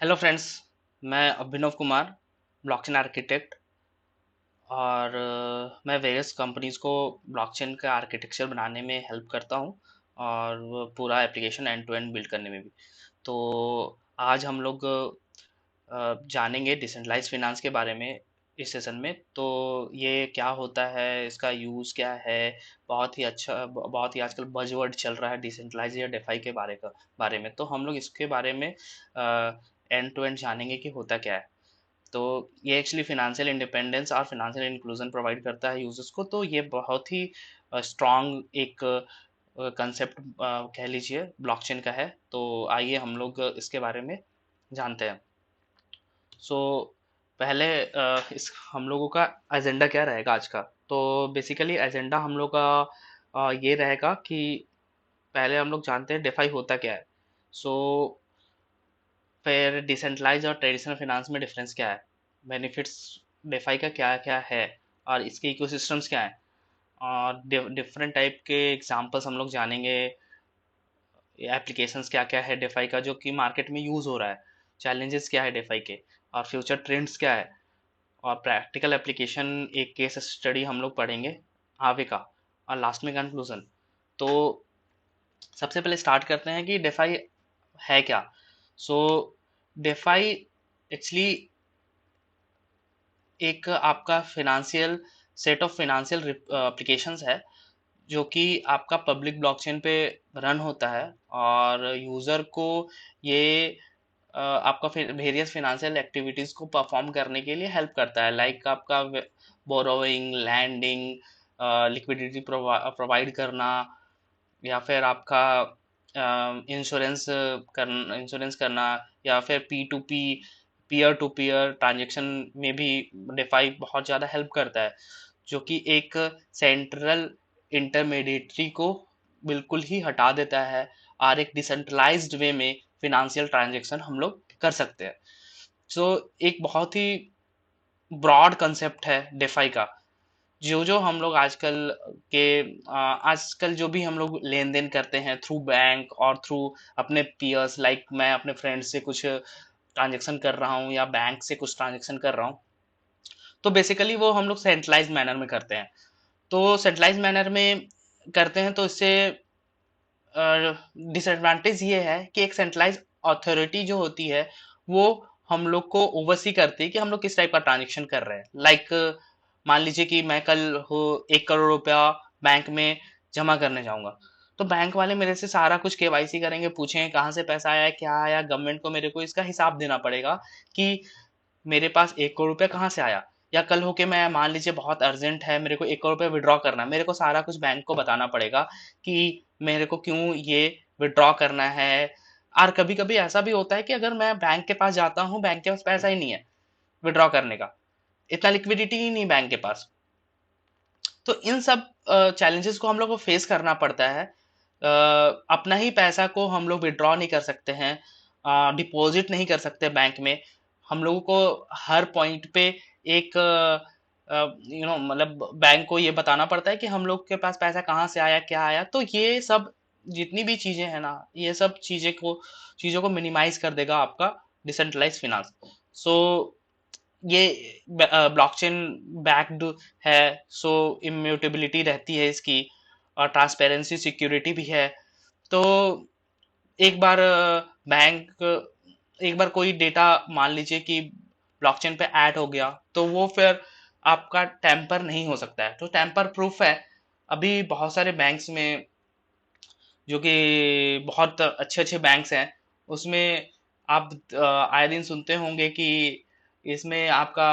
Hello friends. मैं Abhinav Kumar, blockchain architect. और मैं वेरियस कंपनीज को ब्लॉकचेन का आर्किटेक्चर बनाने में हेल्प करता हूँ, और वो पूरा application end to end build करने में भी। तो आज हम लोग जानेंगे डिसेंट्रलाइज फिनांस के बारे में इस सेशन में। तो ये क्या होता है, इसका यूज़ क्या है। बहुत ही अच्छा, बहुत ही आजकल बजवर्ड चल रहा है डिसेंट्रलाइज या डेफाई के बारे में। तो हम लोग इसके बारे में एंड टू एंड जानेंगे कि होता क्या है। तो ये एक्चुअली फिनेंशियल इंडिपेंडेंस और फिनेंशियल इंक्लूजन प्रोवाइड करता है यूजर्स को। तो ये बहुत ही स्ट्रॉन्ग एक कंसेप्ट कह लीजिए ब्लॉकचेन का है। तो आइए हम लोग इसके बारे में जानते हैं। सो पहले इस हम लोगों का एजेंडा क्या रहेगा आज का। तो बेसिकली एजेंडा हम लोग का ये रहेगा कि पहले हम लोग जानते हैं डेफाई होता क्या है। सो फिर डिसेंट्रलाइज और ट्रेडिशनल फाइनेंस में डिफरेंस क्या है, बेनिफिट्स डेफाई का क्या क्या है, और इसके इकोसिस्टम्स क्या हैं, और डिफरेंट टाइप के एग्जांपल्स हम लोग जानेंगे। एप्लीकेशंस क्या क्या है डेफाई का जो कि मार्केट में यूज़ हो रहा है, चैलेंजेस क्या है डेफाई के, और फ्यूचर ट्रेंड्स क्या है, और प्रैक्टिकल एप्लीकेशन एक केस स्टडी हम लोग पढ़ेंगे आगे का, और लास्ट में कंक्लूजन। तो सबसे पहले स्टार्ट करते हैं कि डेफाई है क्या। सो डेफाई एक्चुअली एक आपका financial set of financial applications है जो कि आपका पब्लिक ब्लॉकचेन पे रन होता है, और यूज़र को ये आपका वेरियस फिनेंशियल एक्टिविटीज़ को परफॉर्म करने के लिए हेल्प करता है। लाइक आपका बोरोइंग, लैंडिंग, लिक्विडिटी प्रोवाइड करना, या फिर आपका इंश्योरेंस करना, या फिर P to P, peer to peer transaction में भी डिफाई बहुत ज़्यादा हेल्प करता है, जो कि एक सेंट्रल इंटरमीडिएटरी को बिल्कुल ही हटा देता है, और एक डिसेंट्रलाइज्ड वे में फिनेंशियल ट्रांजेक्शन हम लोग कर सकते हैं। सो एक बहुत ही ब्रॉड कंसेप्ट है डिफाई का। जो जो हम लोग के आजकल जो भी हम लोग लेन देन करते हैं थ्रू बैंक और थ्रू अपने पीयर्स, लाइक मैं अपने फ्रेंड से कुछ ट्रांजेक्शन कर रहा हूँ या बैंक से कुछ ट्रांजेक्शन कर रहा हूँ, तो बेसिकली वो हम लोग सेंट्रलाइज मैनर में करते हैं। तो सेंट्रलाइज मैनर में करते हैं तो इससे डिसएडवांटेज ये है कि एक सेंट्रलाइज अथॉरिटी जो होती है वो हम लोग को ओवरसी करती है कि हम लोग किस टाइप का ट्रांजेक्शन कर रहे हैं। लाइक मान लीजिए कि मैं कल हो 1 करोड़ रुपया बैंक में जमा करने जाऊंगा, तो बैंक वाले मेरे से सारा कुछ केवाईसी करेंगे, पूछेंगे कहाँ से पैसा आया, क्या आया, गवर्नमेंट को मेरे को इसका हिसाब देना पड़ेगा कि मेरे पास 1 करोड़ रुपया कहाँ से आया। या कल होके मैं मान लीजिए बहुत अर्जेंट है, मेरे को 1 करोड़ रुपया विड्रॉ करना है, मेरे को सारा कुछ बैंक को बताना पड़ेगा कि मेरे को क्यों ये विड्रॉ करना है। और कभी कभी ऐसा भी होता है कि अगर मैं बैंक के पास जाता हूँ, बैंक के पास पैसा ही नहीं है विड्रॉ करने का, इतना लिक्विडिटी ही नहीं बैंक के पास। तो इन सब चैलेंजेस को हम लोग को फेस करना पड़ता है। अपना ही पैसा को हम लोग विड्रॉ नहीं कर सकते हैं, डिपॉजिट नहीं कर सकते बैंक में। हम लोगों को हर पॉइंट पे एक मतलब बैंक को ये बताना पड़ता है कि हम लोग के पास पैसा कहाँ से आया, क्या आया। तो ये सब जितनी भी चीजें हैं ना, ये सब चीजों को मिनिमाइज कर देगा आपका डिसेंट्रलाइज फिनांस। सो ये ब्लॉकचेन बैक्ड है, सो इम्यूटेबिलिटी रहती है इसकी, और ट्रांसपेरेंसी सिक्योरिटी भी है। तो एक बार बैंक एक बार कोई डेटा मान लीजिए कि ब्लॉकचेन पे ऐड हो गया, तो वो फिर आपका टैंपर नहीं हो सकता है। तो टैंपर प्रूफ है। अभी बहुत सारे बैंक्स में, जो कि बहुत अच्छे अच्छे बैंक्स हैं, उसमें आप आए दिन सुनते होंगे कि इसमें आपका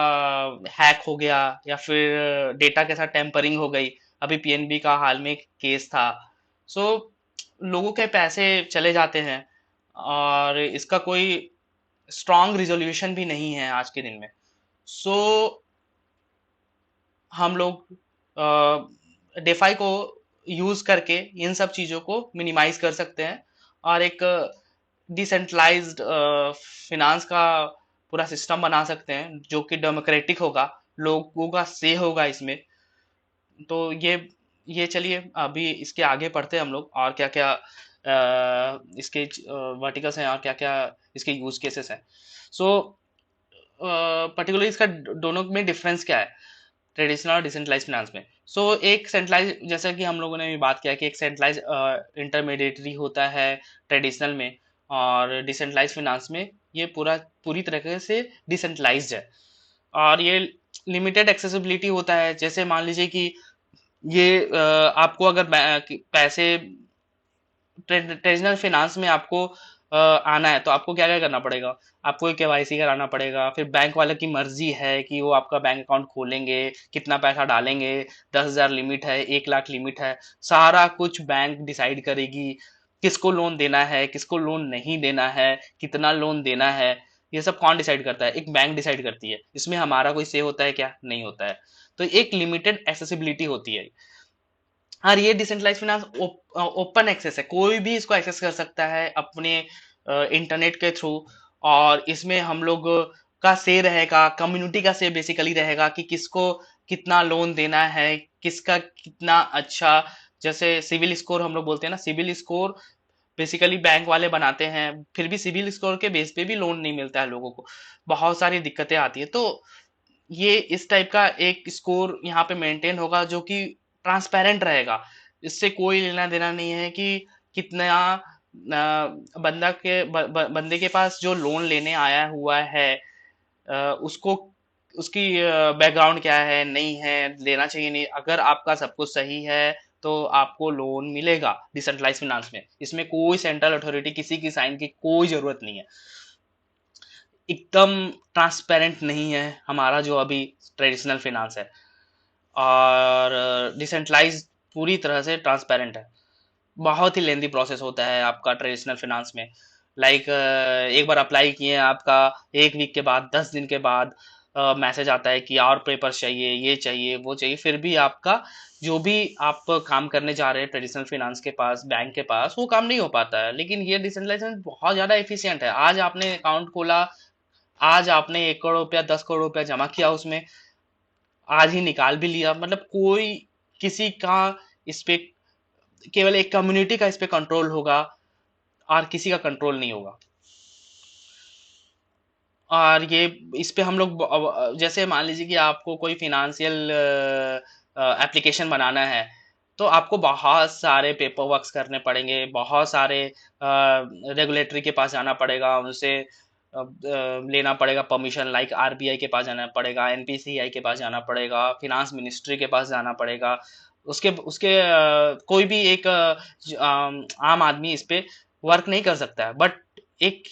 हैक हो गया, या फिर डेटा के साथ टेम्परिंग हो गई। अभी पीएनबी का हाल में एक केस था। सो लोगों के पैसे चले जाते हैं, और इसका कोई स्ट्रांग रिजोल्यूशन भी नहीं है आज के दिन में। सो हम लोग डेफाई को यूज करके इन सब चीजों को मिनिमाइज कर सकते हैं, और एक डिसेंट्रलाइज्ड फिनांस का पूरा सिस्टम बना सकते हैं जो कि डेमोक्रेटिक होगा, लोगों का से होगा इसमें। तो ये चलिए अभी इसके आगे पढ़ते हैं हम लोग, और क्या क्या इसके वर्टिकल्स हैं और क्या क्या इसके यूज केसेस हैं। सो पर्टिकुलरली इसका दोनों में डिफरेंस क्या है ट्रेडिशनल और डिसेंट्रलाइज फाइनेंस में। एक सेंट्रलाइज, जैसा कि हम लोगों ने भी बात किया कि एक सेंट्रलाइज इंटरमीडिएटरी होता है ट्रेडिशनल में, और डिसेंट्रलाइज फाइनेंस में ये पूरी तरह से डिसेंट्रलाइज्ड है, और ये लिमिटेड एक्सेसिबिलिटी होता है। जैसे मान लीजिए कि ये आपको अगर पैसे ट्रेडिशनल फाइनेंस में आपको आना है तो आपको क्या क्या करना पड़ेगा, आपको केवाईसी कराना पड़ेगा, फिर बैंक वाले की मर्जी है कि वो आपका बैंक अकाउंट खोलेंगे, कितना पैसा डालेंगे, 10,000 लिमिट है, 1 लाख लिमिट है, सारा कुछ बैंक डिसाइड करेगी। किसको लोन देना है, किसको लोन नहीं देना है, कितना लोन देना है, ये सब कौन डिसाइड करता है, एक बैंक डिसाइड करती है। इसमें हमारा कोई से होता है क्या, नहीं होता है। तो एक लिमिटेड एक्सेसिबिलिटी होती है। और ये डिसेंट्रलाइज फाइनेंस ओपन एक्सेस है, कोई भी इसको एक्सेस कर सकता है अपने इंटरनेट के थ्रू। और इसमें हम लोग का से रहेगा, कम्युनिटी का से बेसिकली रहेगा कि किसको कितना लोन देना है, किसका कितना अच्छा। जैसे सिविल स्कोर हम लोग बोलते हैं ना, सिविल स्कोर बेसिकली बैंक वाले बनाते हैं, फिर भी सिविल स्कोर के बेस पे भी लोन नहीं मिलता है लोगों को, बहुत सारी दिक्कतें आती है। तो ये इस टाइप का एक स्कोर यहाँ पे मेंटेन होगा जो कि ट्रांसपेरेंट रहेगा। इससे कोई लेना देना नहीं है कि कितना बंदे के पास जो लोन लेने आया हुआ है, उसको उसकी बैकग्राउंड क्या है, नहीं है, लेना चाहिए नहीं। अगर आपका सब कुछ सही है तो आपको लोन मिलेगा डिसेंट्रलाइज फाइनेंस में। इसमें कोई सेंट्रल अथॉरिटी किसी की साइन की कोई जरूरत नहीं है, एकदम ट्रांसपेरेंट नहीं है हमारा जो अभी ट्रेडिशनल फाइनेंस है। और डिसेंट्रलाइज पूरी तरह से ट्रांसपेरेंट है। बहुत ही लेंदी प्रोसेस होता है आपका ट्रेडिशनल फाइनेंस में। एक बार अप्लाई किए आपका 1 वीक के बाद, 10 दिन के बाद मैसेज आता है कि और पेपर चाहिए, ये चाहिए, वो चाहिए, फिर भी आपका जो भी आप काम करने जा रहे हैं ट्रेडिशनल फाइनेंस के पास, बैंक के पास, वो काम नहीं हो पाता है। लेकिन ये डिसेंट्रलाइजेशन बहुत ज्यादा एफिशिएंट है। आज आपने अकाउंट खोला, आज आपने 1 करोड़ रुपया, 10 करोड़ रुपया जमा किया उसमें, आज ही निकाल भी लिया, मतलब कोई किसी का इस पे, केवल एक कम्युनिटी का इस पे कंट्रोल होगा और किसी का कंट्रोल नहीं होगा। और ये इस पे हम लोग जैसे मान लीजिए कि आपको कोई फिनेंशियल एप्लीकेशन बनाना है, तो आपको बहुत सारे पेपर वर्क्स करने पड़ेंगे, बहुत सारे रेगुलेटरी के पास जाना पड़ेगा, उनसे लेना पड़ेगा परमिशन, लाइक आरबीआई के पास जाना पड़ेगा, एनपीसीआई के पास जाना पड़ेगा, फिनांस मिनिस्ट्री के पास जाना पड़ेगा। उसके उसके कोई भी एक आम आदमी इस पे वर्क नहीं कर सकता है। बट एक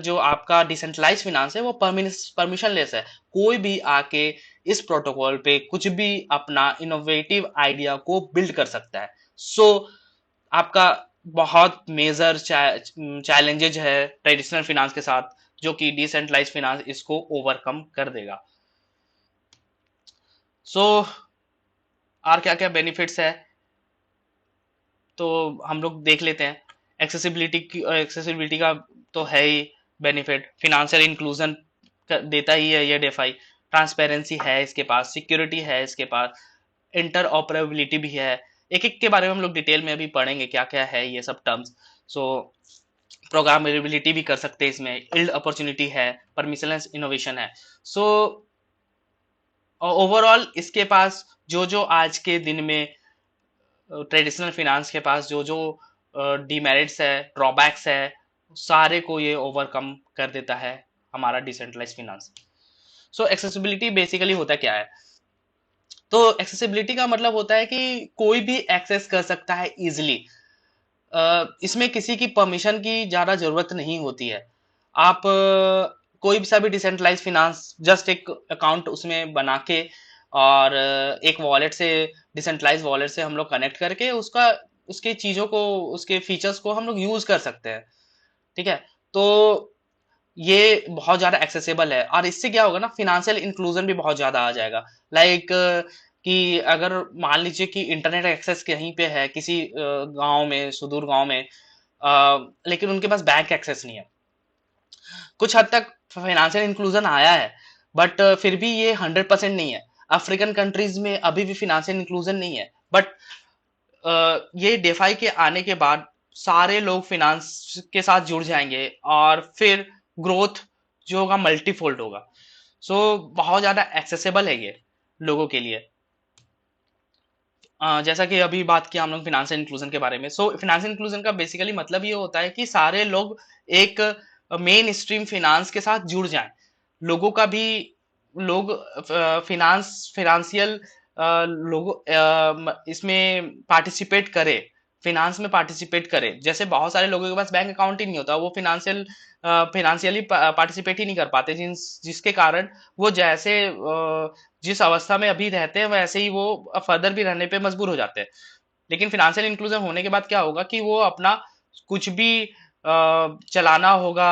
जो आपका डिसेंट्रलाइज फाइनेंस है वो परमिशन लेस है, कोई भी आके इस प्रोटोकॉल पे कुछ भी अपना इनोवेटिव आइडिया को बिल्ड कर सकता है। आपका बहुत मेजर चैलेंजेज है ट्रेडिशनल फाइनेंस के साथ, जो कि डिसेंट्रलाइज फाइनेंस इसको ओवरकम कर देगा। सो और क्या क्या बेनिफिट्स है तो हम लोग देख लेते हैं। एक्सेसिबिलिटी का तो है ही बेनिफिट, फिनेंशियल इंक्लूजन देता ही है ये डेफाई, ट्रांसपेरेंसी है इसके पास, सिक्योरिटी है इसके पास, इंटर ऑपरेबिलिटी भी है। एक एक के बारे में हम लोग डिटेल में अभी पढ़ेंगे क्या क्या है ये सब टर्म्स। सो प्रोग्रामेबिलिटी भी कर सकते हैं इसमें, इल्ड अपॉर्चुनिटी है, परमिशनलेस इनोवेशन है। सो ओवरऑल इसके पास जो जो आज के दिन में ट्रेडिशनल फाइनेंस के पास जो जो डीमेरिट्स है, ड्रॉबैक्स है, सारे को ये ओवरकम कर देता है हमारा डिसेंट्रलाइज फाइनेंस। सो एक्सेसिबिलिटी बेसिकली होता क्या है, तो एक्सेसिबिलिटी का मतलब होता है कि कोई भी एक्सेस कर सकता है इजिली। इसमें किसी की परमिशन की ज्यादा जरूरत नहीं होती है। आप कोई भी सा भी डिसेंट्रलाइज फाइनेंस जस्ट एक अकाउंट उसमें बना के, और एक वॉलेट से, डिसेंट्रलाइज वॉलेट से हम लोग कनेक्ट करके उसका, उसके चीजों को, उसके फीचर्स को हम लोग यूज कर सकते हैं। ठीक है, तो ये बहुत ज्यादा एक्सेसिबल है, और इससे क्या होगा ना, फिनेंशियल इंक्लूजन भी बहुत ज्यादा आ जाएगा। लाइक कि अगर मान लीजिए कि इंटरनेट एक्सेस कहीं पे है किसी गांव में, सुदूर गांव में, लेकिन उनके पास बैंक एक्सेस नहीं है। कुछ हद तक फाइनेंशियल इंक्लूजन आया है, बट फिर भी ये 100% नहीं है। अफ्रीकन कंट्रीज में अभी भी फाइनेंशियल इंक्लूजन नहीं है, बट ये डेफाई के आने के बाद सारे लोग फाइनेंस के साथ जुड़ जाएंगे, और फिर ग्रोथ जो होगा मल्टीफोल्ड होगा। सो बहुत ज़्यादा एक्सेसिबल है ये लोगों के लिए। जैसा कि अभी बात की हम लोग फिनेंशियल इंक्लूजन के बारे में। सो फिनेंशियल इंक्लूजन का बेसिकली मतलब ये होता है कि सारे लोग एक मेन स्ट्रीम फिनांस के साथ जुड़ जाएं। लोगों का भी लोग फिनांशियल लोग इसमें पार्टिसिपेट करे, फिनांस में पार्टिसिपेट करे। जैसे बहुत सारे लोगों के पास बैंक अकाउंट ही नहीं होता, वो फिनांशियली पार्टिसिपेट ही नहीं कर पाते, जिसके कारण वो जैसे जिस अवस्था में अभी रहते हैं वैसे ही वो फर्दर भी रहने पे मजबूर हो जाते हैं। लेकिन फिनेंशियल इंक्लूजन होने के बाद क्या होगा कि वो अपना कुछ भी चलाना होगा,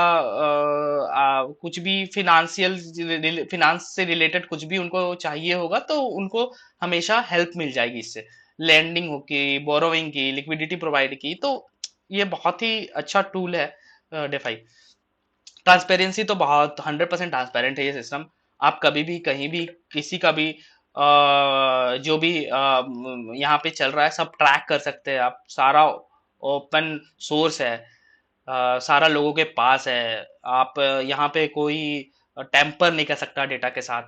कुछ भी फिनांस से रिलेटेड कुछ भी उनको चाहिए होगा तो उनको हमेशा हेल्प मिल जाएगी इससे। लैंडिंग हो की, बोरोइंग की, लिक्विडिटी प्रोवाइड की, तो ये बहुत ही अच्छा टूल है डेफाई। ट्रांसपेरेंसी तो बहुत 100% ट्रांसपेरेंट है ये सिस्टम। आप कभी भी कहीं भी किसी का भी जो भी यहाँ पे चल रहा है सब ट्रैक कर सकते हैं आप। सारा ओपन सोर्स है, सारा लोगों के पास है। आप यहाँ पे कोई टेम्पर नहीं कर सकता डेटा के साथ।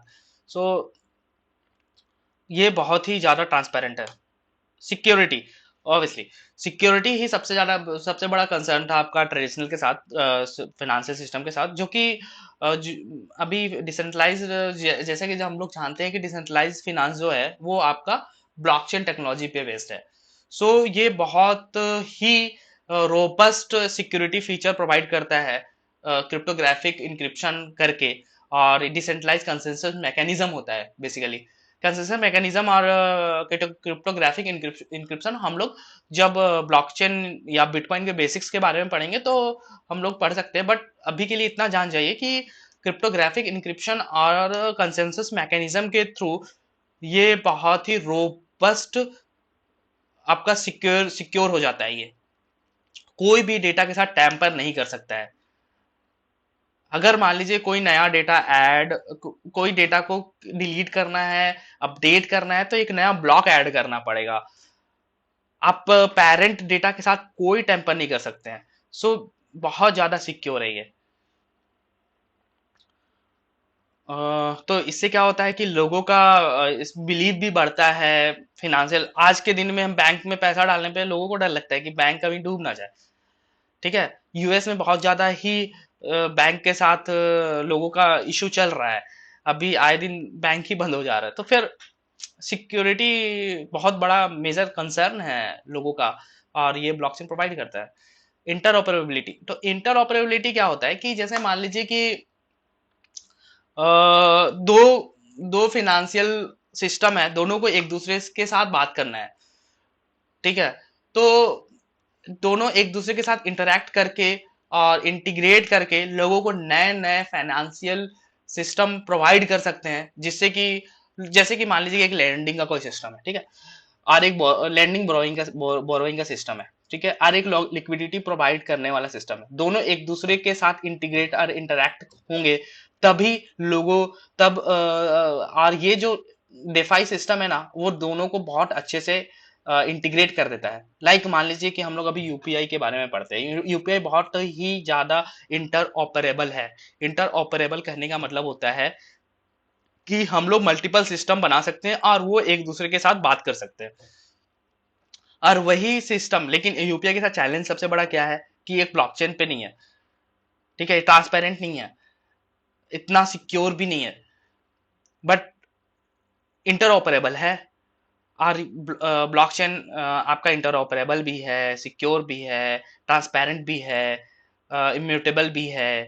सो ये बहुत ही ज्यादा ट्रांसपेरेंट है। सिक्योरिटी, ऑब्वियसली सिक्योरिटी ही सबसे बड़ा कंसर्न था आपका ट्रेडिशनल के साथ, फाइनेंशियल सिस्टम के साथ, जो कि अभी डिसेंट्रलाइज, जैसे कि जो हम लोग जानते हैं कि डिसेंट्रलाइज फाइनेंस जो है वो आपका ब्लॉकचेन टेक्नोलॉजी पे बेस्ड है। सो ये बहुत ही रोबस्ट सिक्योरिटी फीचर प्रोवाइड करता है क्रिप्टोग्राफिक इंक्रिप्शन करके। और डिसेंट्रलाइज कंसेंसस मैकेनिज्म होता है बेसिकली। कंसेंसस मैकेनिज्म और क्रिप्टोग्राफिक इंक्रिप्शन हम लोग जब ब्लॉकचेन या बिटकॉइन के बेसिक्स के बारे में पढ़ेंगे तो हम लोग पढ़ सकते हैं। बट अभी के लिए इतना जान जाइए कि क्रिप्टोग्राफिक इंक्रिप्शन और कंसेंसस मैकेनिज्म के थ्रू ये बहुत ही रोबस्ट आपका सिक्योर हो जाता है। ये कोई भी डेटा के साथ टैंपर नहीं कर सकता है। अगर मान लीजिए कोई नया डेटा कोई डेटा को डिलीट करना है, अपडेट करना है, तो एक नया ब्लॉक ऐड करना पड़ेगा। आप पेरेंट डेटा के साथ कोई टेम्पर नहीं कर सकते हैं। सो बहुत ज्यादा सिक्योर है ये। तो इससे क्या होता है कि लोगों का इस बिलीव भी बढ़ता है। फिनेंशियल आज के दिन में हम बैंक में पैसा डालने पे लोगों को डर लगता है कि बैंक कभी डूब ना जाए। ठीक है, यूएस में बहुत ज्यादा ही बैंक के साथ लोगों का इशू चल रहा है। अभी आए दिन बैंक ही बंद हो जा रहा है, तो फिर सिक्योरिटी बहुत बड़ा मेजर कंसर्न है लोगों का। और ये ब्लॉकचेन प्रोवाइड करता है। इंटर तो इंटर क्या होता है कि जैसे मान लीजिए कि दो दो फिनेंशियल सिस्टम है, दोनों को एक दूसरे के साथ बात करना है। ठीक है, तो दोनों एक दूसरे के साथ इंटरेक्ट करके और इंटीग्रेट करके लोगों को नए नए फाइनेंशियल सिस्टम प्रोवाइड कर सकते हैं, जिससे कि जैसे कि मान लीजिए कि एक लैंडिंग का कोई सिस्टम है, ठीक है, और एक लैंडिंग बोरोइंग का सिस्टम है, ठीक है, और एक लिक्विडिटी प्रोवाइड करने वाला सिस्टम है। दोनों एक दूसरे के साथ इंटीग्रेट और इंटरेक्ट होंगे तभी लोगों तब और ये जो डेफाई सिस्टम है ना वो दोनों को बहुत अच्छे से इंटीग्रेट कर देता है। मान लीजिए कि हम लोग अभी यूपीआई के बारे में पढ़ते हैं। यूपीआई बहुत ही ज्यादा इंटर ऑपरेबल है। इंटर ऑपरेबल कहने का मतलब होता है कि हम लोग मल्टीपल सिस्टम बना सकते हैं और वो एक दूसरे के साथ बात कर सकते हैं। और वही सिस्टम, लेकिन यूपीआई के साथ चैलेंज सबसे बड़ा क्या है कि एक ब्लॉकचेन पे नहीं है। ठीक है, ट्रांसपेरेंट नहीं है, इतना सिक्योर भी नहीं है, बट इंटर ऑपरेबल है। और ब्लॉकचेन आपका इंटरऑपरेबल भी है, सिक्योर भी है, ट्रांसपेरेंट भी है, इम्यूटेबल भी है।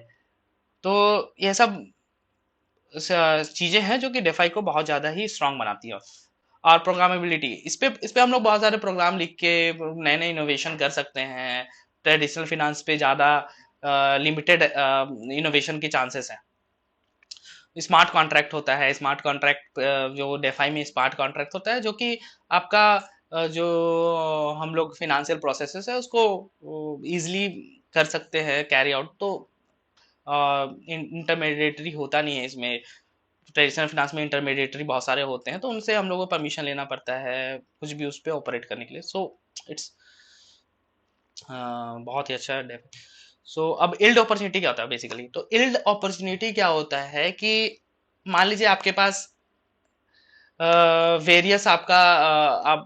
तो ये सब चीजें हैं जो कि डेफाई को बहुत ज्यादा ही स्ट्रांग बनाती है। और प्रोग्रामेबिलिटी, इस पे हम लोग बहुत सारे प्रोग्राम लिख के नए नए इनोवेशन कर सकते हैं। ट्रेडिशनल फिनेंस पे ज्यादा लिमिटेड इनोवेशन के चांसेस हैं। स्मार्ट कॉन्ट्रैक्ट होता है, स्मार्ट कॉन्ट्रैक्ट जो डेफाई में स्मार्ट कॉन्ट्रैक्ट होता है जो कि आपका जो हम लोग फिनेंशियल प्रोसेसेस है उसको इजीली कर सकते हैं कैरी आउट। तो इंटरमीडिएटरी होता नहीं है इसमें। ट्रेडिशनल फिनेंस में इंटरमीडिएटरी बहुत सारे होते हैं, तो उनसे हम लोगों को परमिशन लेना पड़ता है कुछ भी उस पर ऑपरेट करने के लिए। सो इट्स बहुत ही अच्छा है। सो अब इल्ड अपॉर्चुनिटी क्या होता है बेसिकली? तो इल्ड अपॉर्चुनिटी क्या होता है कि मान लीजिए आपके पास वेरियस आपका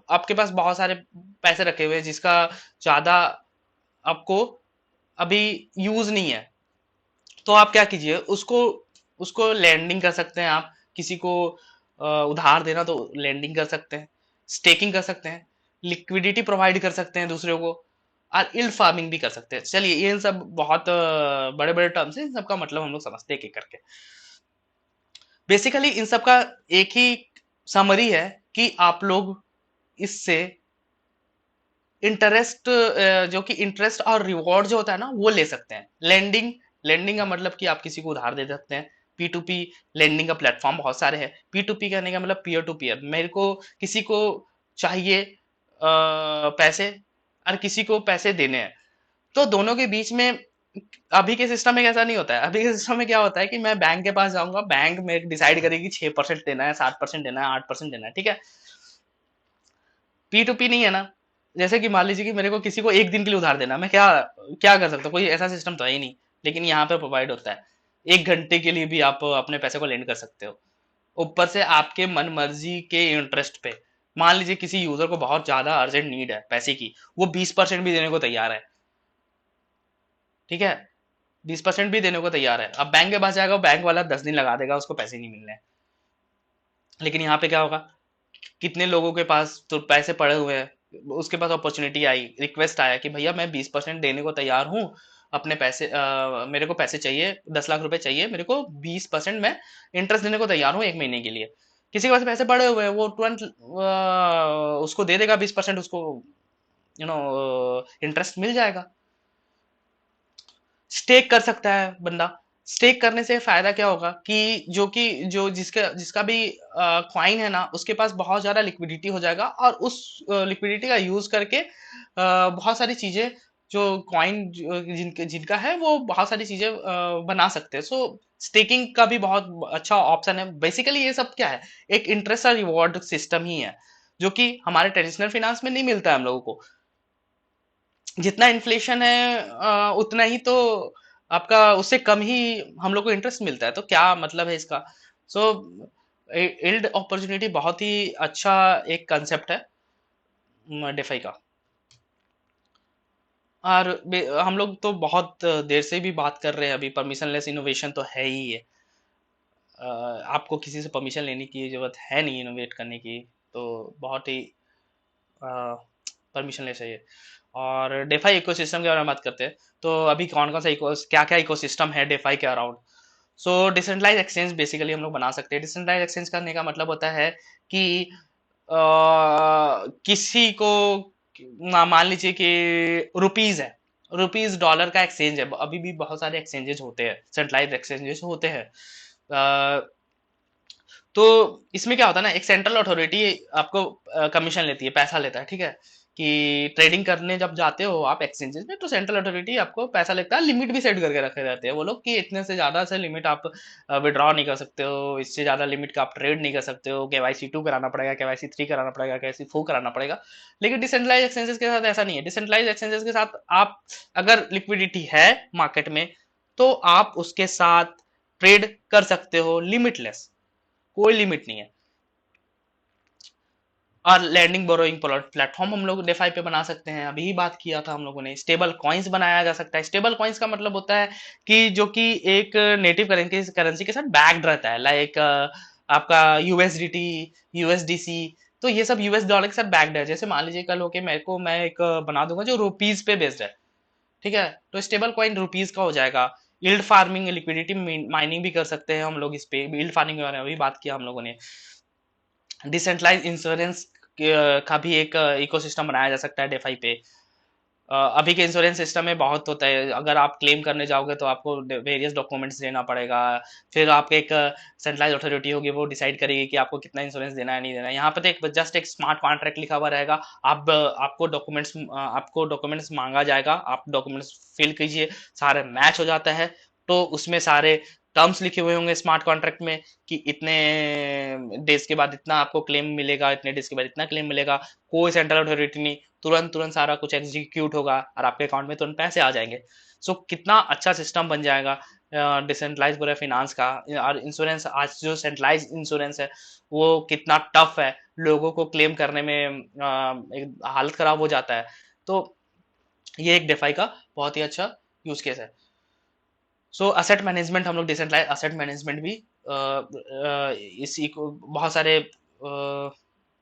आपके पास बहुत सारे पैसे रखे हुए हैं जिसका ज्यादा आपको अभी यूज नहीं है। तो आप क्या कीजिए, उसको उसको लैंडिंग कर सकते हैं आप, किसी को उधार देना तो लैंडिंग कर सकते हैं, स्टेकिंग कर सकते हैं, लिक्विडिटी प्रोवाइड कर सकते हैं दूसरे को, और इल्ड फार्मिंग भी कर सकते हैं। चलिए ये इन सब बहुत बड़े बड़े टर्म्स हैं, इन सब का मतलब हम लोग समझते हैं एक एक करके। बेसिकली इन सब का एक ही समरी है कि आप लोग इससे इंटरेस्ट, जो कि इंटरेस्ट और रिवॉर्ड जो होता है ना वो ले सकते हैं। लेंडिंग, लेंडिंग का मतलब कि आप किसी को उधार दे सकते हैं। पी टू पी लेंडिंग का प्लेटफॉर्म बहुत सारे हैं। पी टू पी कहने का मतलब पीयर टू पीयर, मेरे को किसी को चाहिए पैसे और किसी को पैसे देने हैं, तो दोनों के बीच में अभी के सिस्टम में ऐसा नहीं होता है। अभी के सिस्टम में क्या होता है कि मैं बैंक के पास जाऊंगा, बैंक में डिसाइड करेगी 6% देना है, 7% देना है, 8% देना है, ठीक है। पी टू पी नहीं है ना। जैसे कि मान लीजिए कि मेरे को किसी को एक दिन के लिए उधार देना, मैं क्या क्या कर सकता हूँ? कोई ऐसा सिस्टम तो है ही नहीं। लेकिन यहाँ पे प्रोवाइड होता है, 1 घंटे के लिए भी आप अपने पैसे को लेंड कर सकते हो, ऊपर से आपके मन मर्जी के इंटरेस्ट पे। मान लीजिए किसी यूजर को बहुत ज्यादा अर्जेंट नीड है पैसे की, वो 20% भी देने को तैयार है, ठीक है, 20% भी देने को तैयार है। अब बैंक के पास जाएगा, बैंक वाला 10 दिन लगा देगा, उसको पैसे नहीं मिलने। लेकिन यहाँ पे क्या होगा, कितने लोगों के पास तो पैसे पड़े हुए हैं, उसके पास अपॉर्चुनिटी आई, रिक्वेस्ट आया कि भैया मैं 20% देने को तैयार हूँ अपने पैसे, मेरे को पैसे चाहिए, 10 लाख रुपए चाहिए मेरे को, 20% मैं इंटरेस्ट देने को तैयार हूँ 1 महीने के लिए। किसी के पास पैसे पड़े हुए हैं, वो तुरंत उसको दे देगा 20%, उसको इंटरेस्ट मिल जाएगा। स्टेक कर सकता है बंदा। स्टेक करने से फायदा क्या होगा कि जो जिसका जिसका भी क्वाइन है ना, उसके पास बहुत ज्यादा लिक्विडिटी हो जाएगा, और उस लिक्विडिटी का यूज करके बहुत सारी चीजें, जो क्वाइन जिनके जिनका है वो बहुत सारी चीजें बना सकते हैं। सो स्टेकिंग का भी बहुत अच्छा ऑप्शन है। बेसिकली ये सब क्या है, एक इंटरेस्ट और रिवॉर्ड सिस्टम ही है, जो कि हमारे ट्रेडिशनल फिनेंस में नहीं मिलता है हम लोगों को। जितना इन्फ्लेशन है उतना ही तो आपका, उससे कम ही हम लोग को इंटरेस्ट मिलता है। तो क्या मतलब है इसका? सो इल्ड अपॉर्चुनिटी बहुत ही अच्छा एक कंसेप्ट है डिफाई का। और हम लोग तो बहुत देर से भी बात कर रहे हैं, अभी परमिशनलेस इनोवेशन तो है ही है। आपको किसी से परमिशन लेने की जरूरत है नहीं इनोवेट करने की, तो बहुत ही परमिशन ले चाहिए। और डेफाई इकोसिस्टम के बारे में बात करते हैं, तो अभी कौन कौन सा क्या क्या इकोसिस्टम है डेफाई के अराउंड। सो डिसेंट्रलाइज एक्सचेंज बेसिकली हम लोग बना सकते हैं। डिसेंट्रलाइज एक्सचेंज करने का मतलब होता है कि किसी को मान लीजिए कि रुपीज है, रुपीज डॉलर का एक्सचेंज है। अभी भी बहुत सारे एक्सचेंजेस होते हैं, सेंट्रलाइज एक्सचेंजेस होते हैं। तो इसमें क्या होता है ना, एक सेंट्रल अथॉरिटी आपको कमीशन लेती है, पैसा लेता है, ठीक है। कि ट्रेडिंग करने जब जाते हो आप एक्सचेंजेस में, तो सेंट्रल अथॉरिटी आपको पैसा लगता है। लिमिट भी सेट करके रखे रहते हैं वो लोग कि इतने से ज्यादा से लिमिट आप विड्रॉ नहीं कर सकते हो, इससे ज्यादा लिमिट का आप ट्रेड नहीं कर सकते हो, KYC 2 कराना पड़ेगा, KYC 3 कराना पड़ेगा, KYC 4 कराना पड़ेगा। लेकिन डिसेंट्रलाइज एक्सचेंजेस के साथ ऐसा नहीं है। डिसेंट्रलाइज एक्सचेंजेस के साथ आप, अगर लिक्विडिटी है मार्केट में, तो आप उसके साथ ट्रेड कर सकते हो लिमिटलेस, कोई लिमिट नहीं है। और लैंडिंग बोरोइंग प्लेटफॉर्म हम लोग डेफाई पे बना सकते हैं, अभी ही बात किया था हम लोगों ने। स्टेबल कॉइन्स बनाया जा सकता है। स्टेबल कॉइन्स का मतलब होता है कि जो कि एक नेटिव करेंसी करेंसी के साथ बैक्ड रहता है, लाइक आपका यूएसडीटी, यूएसडीसी। तो ये सब यूएस डॉलर के साथ बैक्ड है। जैसे मान लीजिए कल होके मेरे को, मैं एक बना दूंगा जो रुपीज पे बेस्ड है, ठीक है, तो स्टेबल कॉइन रुपीज का हो जाएगा। यील्ड फार्मिंग, लिक्विडिटी माइनिंग भी कर सकते हैं हम लोग इस पे। यील्ड फार्मिंग के बारे में अभी बात किया हम लोगों ने। डिसेंट्रलाइज इंश्योरेंस का भी एक इकोसिस्टम बनाया जा सकता है डेफाई पे। अभी के इंश्योरेंस सिस्टम में बहुत होता है, अगर आप क्लेम करने जाओगे तो आपको वेरियस डॉक्यूमेंट्स देना पड़ेगा। फिर आपके एक सेंट्रलाइज अथॉरिटी होगी, वो डिसाइड करेगी कि आपको कितना इंश्योरेंस देना है नहीं देना है। यहाँ पे तो एक जस्ट एक स्मार्ट कॉन्ट्रैक्ट लिखा हुआ रहेगा। आपको डॉक्यूमेंट्स मांगा जाएगा, आप डॉक्यूमेंट्स फिल कीजिए, सारे मैच हो जाता है, तो उसमें सारे टर्म्स लिखे हुए होंगे स्मार्ट कॉन्ट्रैक्ट में कि इतने डेज के बाद इतना आपको क्लेम मिलेगा, इतने डेज के बाद इतना क्लेम मिलेगा। कोई सेंट्रल अथॉरिटी नहीं, तुरंत तुरंत सारा कुछ एग्जीक्यूट होगा और आपके अकाउंट में तुरंत पैसे आ जाएंगे। सो कितना अच्छा सिस्टम बन जाएगा डिसेंट्रलाइज पूरे फिनांस का। और इंश्योरेंस, आज जो सेंट्रलाइज इंश्योरेंस है वो कितना टफ है, लोगों को क्लेम करने में एक हालत खराब हो जाता है। तो ये एक डेफाई का बहुत ही अच्छा यूज केस है। सो असेट मैनेजमेंट, हम लोग डिसेंट्रलाइज असेट मैनेजमेंट भी इसी को बहुत सारे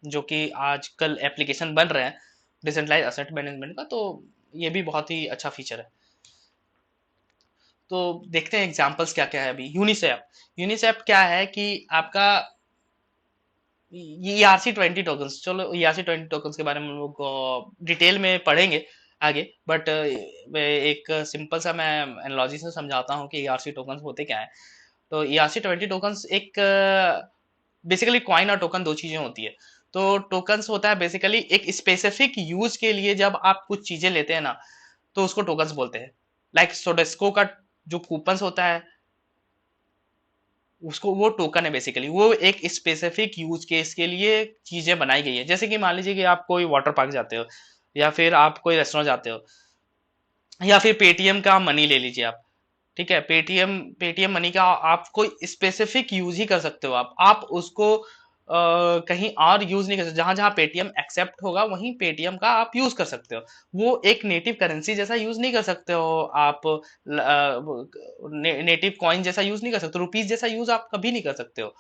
जो कि आजकल एप्लीकेशन बन रहे हैं डिसेंट्रलाइज असेट मैनेजमेंट का, तो ये भी बहुत ही अच्छा फीचर है। तो देखते हैं एग्जांपल्स क्या क्या है। अभी यूनिसेफ, यूनिसेफ क्या है कि आपका ये ERC-20 टोकन्स, चलो ERC-20 टोकन्स के बारे में हम लोग डिटेल में पढ़ेंगे आगे, बट एक सिंपल सा मैं एनालॉजी से समझाता हूँ कि ERC टोकन्स होते क्या है। तो ERC-20 टोकन्स एक बेसिकली कॉइन और टोकन दो चीजें होती है। तो टोकन्स होता है बेसिकली एक स्पेसिफिक यूज के लिए, जब आप कुछ चीजें लेते हैं ना तो उसको टोकन्स बोलते हैं। लाइक सोडेस्को का जो कूपन्स होता है उसको, वो टोकन है बेसिकली, वो एक स्पेसिफिक यूज केस के लिए चीजें बनाई गई है। जैसे कि मान लीजिए कि आप कोई वाटर पार्क जाते हो, या फिर आप कोई रेस्टोरेंट जाते हो, या फिर पेटीएम का मनी ले लीजिए आप। ठीक है, पेटीएम पेटीएम मनी का आप कोई स्पेसिफिक यूज ही कर सकते हो। आप उसको कहीं और यूज नहीं कर सकते। जहां जहां पेटीएम एक्सेप्ट होगा वहीं पेटीएम का आप यूज कर सकते हो। वो एक नेटिव करेंसी जैसा यूज नहीं कर सकते हो आप। नेटिव कॉइन जैसा यूज नहीं कर सकते, रुपीज जैसा यूज आप कभी नहीं कर सकते हो।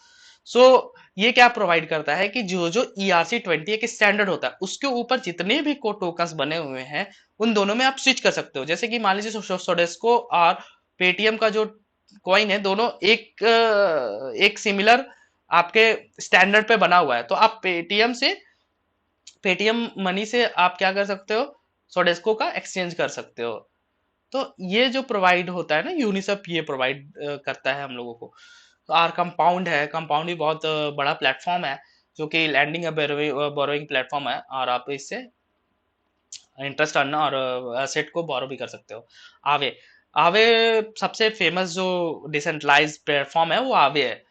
सो ये क्या प्रोवाइड करता है कि जो जो ERC-20 एक स्टैंडर्ड होता है, उसके ऊपर जितने भी को टोकन्स बने हुए हैं उन दोनों में आप स्विच कर सकते हो। जैसे कि मान लीजिए सोडेस्को और पेटीएम का जो कॉइन है, दोनों एक सिमिलर आपके स्टैंडर्ड पे बना हुआ है, तो आप पेटीएम मनी से आप क्या कर सकते हो, सोडेस्को का एक्सचेंज कर सकते हो। तो ये जो प्रोवाइड होता है ना, यूनिसेफ ये प्रोवाइड करता है हम लोगों को। तो आर कंपाउंड है, कंपाउंड भी बहुत बड़ा प्लेटफॉर्म है, जो कि लैंडिंग बोरोइंग प्लेटफॉर्म है, और आप इससे इंटरेस्ट अर्न और एसेट को बोरो भी कर सकते हो। आवे, आवे सबसे फेमस जो डिसेंट्रलाइज प्लेटफॉर्म है वो आवे है।